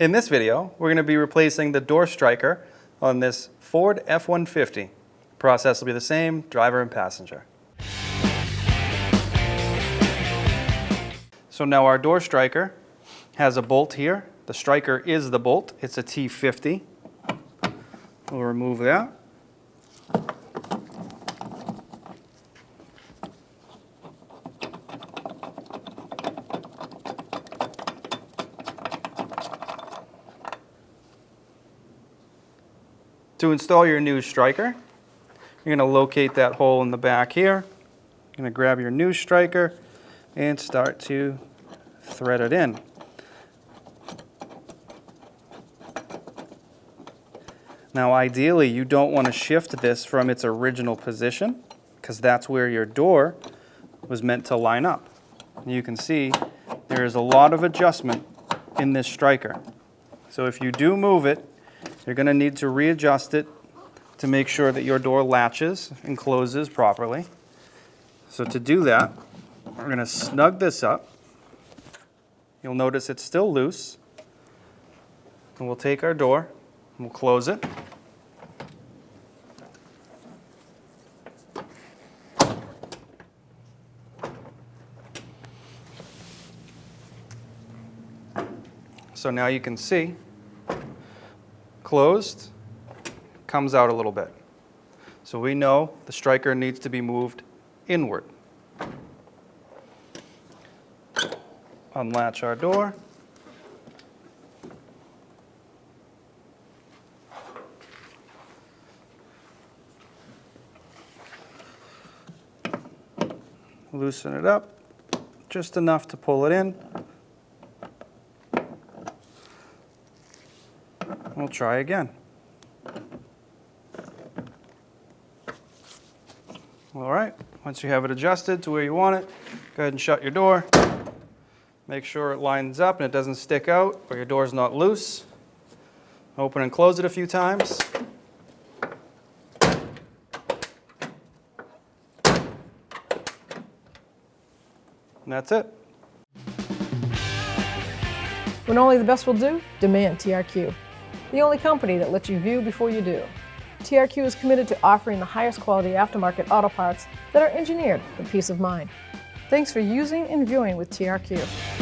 In this video, we're going to be replacing the door striker on this Ford F-150. Process will be the same, driver and passenger. So now our door striker has a bolt here. The striker is the bolt. It's a T50. We'll remove that. To install your new striker, you're going to locate that hole in the back here. You're going to grab your new striker and start to thread it in. Now ideally you don't want to shift this from its original position because that's where your door was meant to line up. And you can see there is a lot of adjustment in this striker. So if you do move it, you're going to need to readjust it to make sure that your door latches and closes properly. So to do that, we're going to snug this up. You'll notice it's still loose. And we'll take our door and we'll close it. So now you can see closed, comes out a little bit. So we know the striker needs to be moved inward. Unlatch our door. Loosen it up, just enough to pull it in. We'll try again. All right, once you have it adjusted to where you want it, go ahead and shut your door. Make sure it lines up and it doesn't stick out or your door's not loose. Open and close it a few times. And that's it. When only the best will do, demand TRQ. The only company that lets you view before you do. TRQ is committed to offering the highest quality aftermarket auto parts that are engineered for peace of mind. Thanks for using and viewing with TRQ.